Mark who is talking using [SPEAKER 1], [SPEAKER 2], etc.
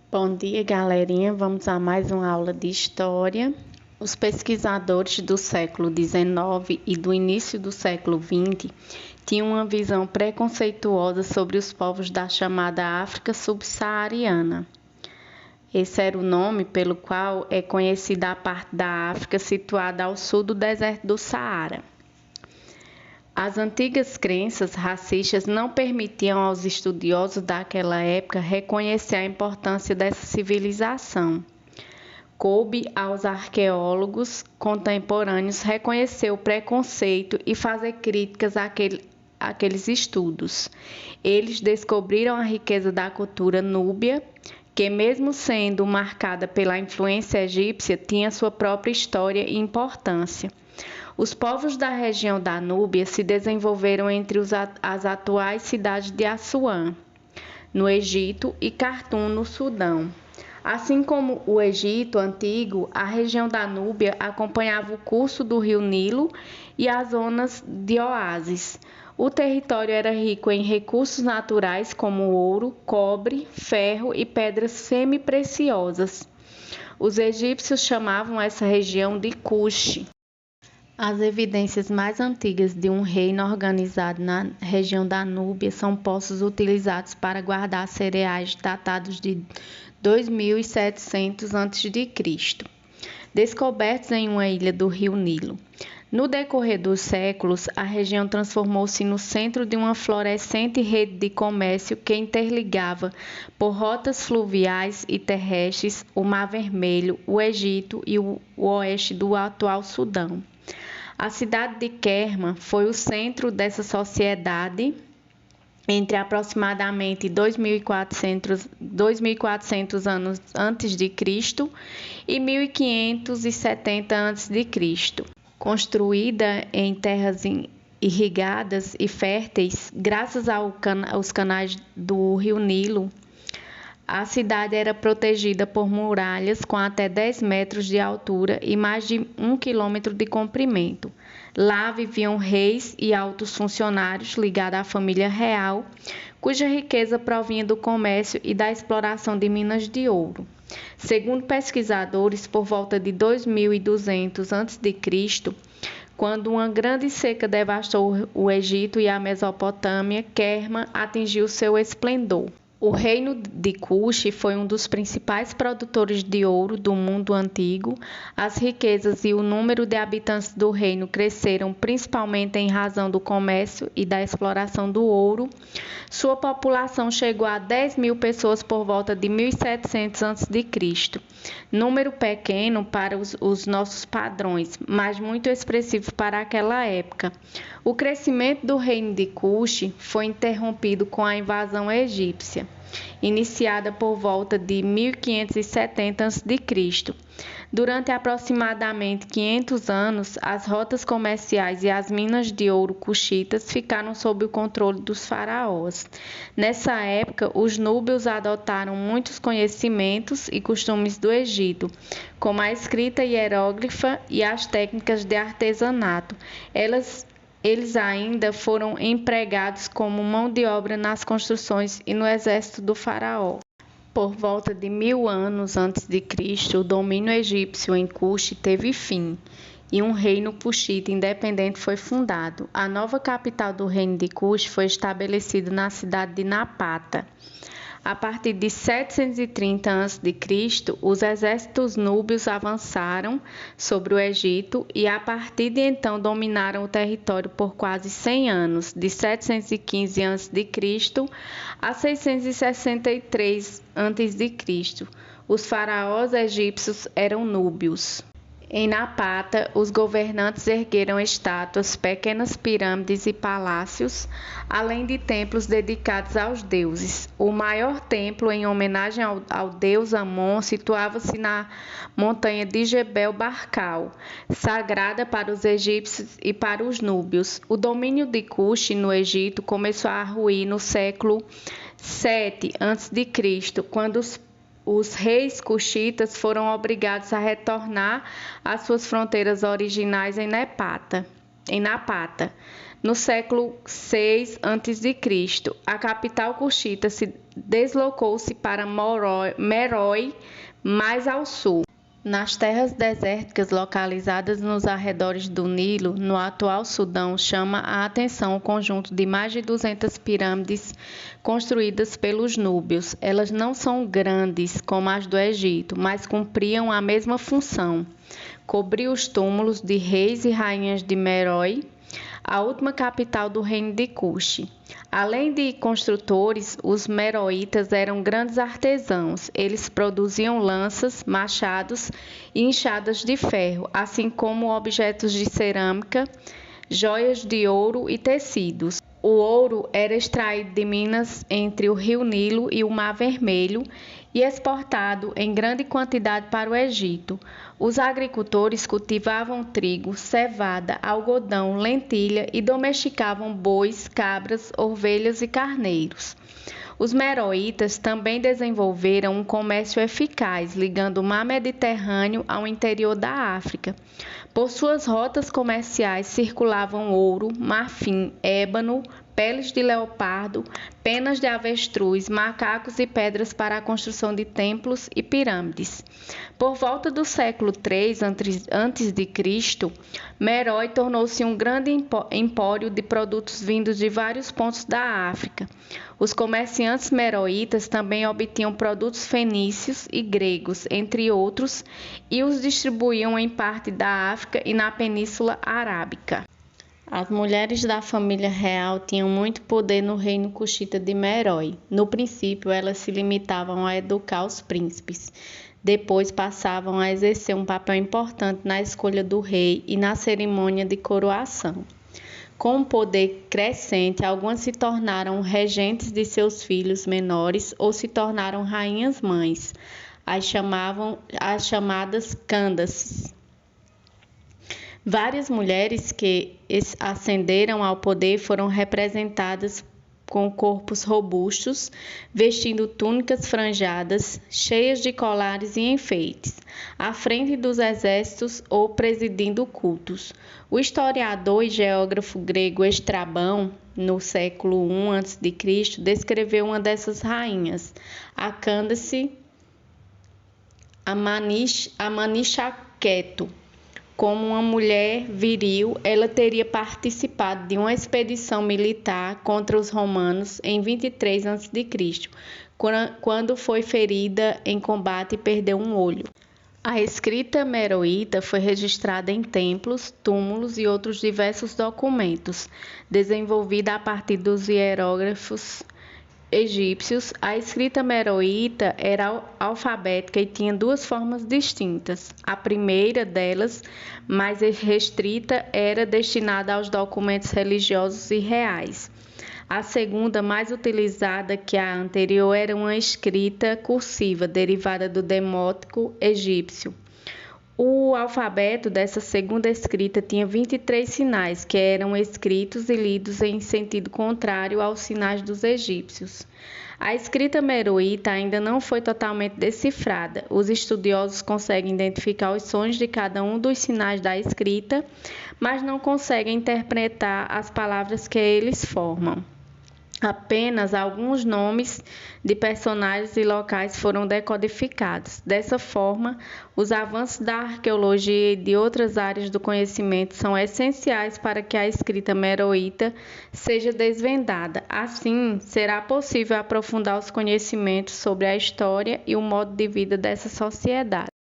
[SPEAKER 1] Bom dia, galerinha. Vamos a mais uma aula de história. Os pesquisadores do século XIX e do início do século XX tinham uma visão preconceituosa sobre os povos da chamada África subsaariana. Esse era o nome pelo qual é conhecida a parte da África situada ao sul do deserto do Saara. As antigas crenças racistas não permitiam aos estudiosos daquela época reconhecer a importância dessa civilização. Coube aos arqueólogos contemporâneos reconhecer o preconceito e fazer críticas àqueles estudos. Eles descobriram a riqueza da cultura núbia, que mesmo sendo marcada pela influência egípcia, tinha sua própria história e importância. Os povos da região da Núbia se desenvolveram entre as atuais cidades de Assuã, no Egito, e Khartum, no Sudão. Assim como o Egito antigo, a região da Núbia acompanhava o curso do rio Nilo e as zonas de oásis. O território era rico em recursos naturais como ouro, cobre, ferro e pedras semi-preciosas. Os egípcios chamavam essa região de Cush. As evidências mais antigas de um reino organizado na região da Núbia são poços utilizados para guardar cereais datados de 2700 a.C., descobertos em uma ilha do rio Nilo. No decorrer dos séculos, a região transformou-se no centro de uma florescente rede de comércio que interligava, por rotas fluviais e terrestres, o Mar Vermelho, o Egito e o oeste do atual Sudão. A cidade de Kerma foi o centro dessa sociedade entre aproximadamente 2400 anos antes de Cristo e 1570 a.C. Construída em terras irrigadas e férteis, graças aos canais do rio Nilo, a cidade era protegida por muralhas com até 10 metros de altura e mais de 1 quilômetro de comprimento. Lá viviam reis e altos funcionários ligados à família real, cuja riqueza provinha do comércio e da exploração de minas de ouro. Segundo pesquisadores, por volta de 2200 a.C., quando uma grande seca devastou o Egito e a Mesopotâmia, Kerma atingiu seu esplendor. O reino de Cush foi um dos principais produtores de ouro do mundo antigo. As riquezas e o número de habitantes do reino cresceram principalmente em razão do comércio e da exploração do ouro. Sua população chegou a 10.000 pessoas por volta de 1700 a.C., número pequeno para os nossos padrões, mas muito expressivo para aquela época. O crescimento do reino de Cush foi interrompido com a invasão egípcia, iniciada por volta de 1570 a.C. Durante aproximadamente 500 anos, as rotas comerciais e as minas de ouro cuxitas ficaram sob o controle dos faraós. Nessa época, os núbios adotaram muitos conhecimentos e costumes do Egito, como a escrita hieróglifa e as técnicas de artesanato. Eles ainda foram empregados como mão de obra nas construções e no exército do faraó. Por volta de 1000 anos antes de Cristo, o domínio egípcio em Cush teve fim e um reino cuxita independente foi fundado. A nova capital do reino de Cush foi estabelecida na cidade de Napata. A partir de 730 a.C., os exércitos núbios avançaram sobre o Egito e, a partir de então, dominaram o território por quase 100 anos, de 715 a.C. a 663 a.C. Os faraós egípcios eram núbios. Em Napata, os governantes ergueram estátuas, pequenas pirâmides e palácios, além de templos dedicados aos deuses. O maior templo, em homenagem ao deus Amon, situava-se na montanha de Jebel Barkal, sagrada para os egípcios e para os núbios. O domínio de Cush no Egito começou a ruir no século 7 a.C., quando os reis cuxitas foram obrigados a retornar às suas fronteiras originais em Napata. No século VI a.C., a capital cuxita se deslocou-se para Meroe, mais ao sul. Nas terras desérticas localizadas nos arredores do Nilo, no atual Sudão, chama a atenção o conjunto de mais de 200 pirâmides construídas pelos núbios. Elas não são grandes como as do Egito, mas cumpriam a mesma função: cobrir os túmulos de reis e rainhas de Meroe, a última capital do reino de Cuxi. Além de construtores, os meroítas eram grandes artesãos. Eles produziam lanças, machados e enxadas de ferro, assim como objetos de cerâmica, joias de ouro e tecidos. O ouro era extraído de minas entre o rio Nilo e o Mar Vermelho e exportado em grande quantidade para o Egito. Os agricultores cultivavam trigo, cevada, algodão, lentilha e domesticavam bois, cabras, ovelhas e carneiros. Os meroítas também desenvolveram um comércio eficaz, ligando o mar Mediterrâneo ao interior da África. Por suas rotas comerciais circulavam ouro, marfim, ébano, peles de leopardo, penas de avestruz, macacos e pedras para a construção de templos e pirâmides. Por volta do século III a.C., Meroe tornou-se um grande empório de produtos vindos de vários pontos da África. Os comerciantes meroítas também obtinham produtos fenícios e gregos, entre outros, e os distribuíam em parte da África e na Península Arábica. As mulheres da família real tinham muito poder no reino cuxita de Meroe. No princípio, elas se limitavam a educar os príncipes. Depois passavam a exercer um papel importante na escolha do rei e na cerimônia de coroação. Com o poder crescente, algumas se tornaram regentes de seus filhos menores ou se tornaram rainhas-mães, as chamadas Candaces. Várias mulheres que ascenderam ao poder foram representadas com corpos robustos, vestindo túnicas franjadas, cheias de colares e enfeites, à frente dos exércitos ou presidindo cultos. O historiador e geógrafo grego Estrabão, no século I a.C., descreveu uma dessas rainhas, a Cândace Amanichaqueto. Como uma mulher viril, ela teria participado de uma expedição militar contra os romanos em 23 a.C., quando foi ferida em combate e perdeu um olho. A escrita meroíta foi registrada em templos, túmulos e outros diversos documentos, desenvolvida a partir dos hieróglifos egípcios. A escrita meroíta era alfabética e tinha duas formas distintas. A primeira delas, mais restrita, era destinada aos documentos religiosos e reais. A segunda, mais utilizada que a anterior, era uma escrita cursiva, derivada do demótico egípcio. O alfabeto dessa segunda escrita tinha 23 sinais, que eram escritos e lidos em sentido contrário aos sinais dos egípcios. A escrita meroíta ainda não foi totalmente decifrada. Os estudiosos conseguem identificar os sons de cada um dos sinais da escrita, mas não conseguem interpretar as palavras que eles formam. Apenas alguns nomes de personagens e locais foram decodificados. Dessa forma, os avanços da arqueologia e de outras áreas do conhecimento são essenciais para que a escrita meroíta seja desvendada. Assim, será possível aprofundar os conhecimentos sobre a história e o modo de vida dessa sociedade.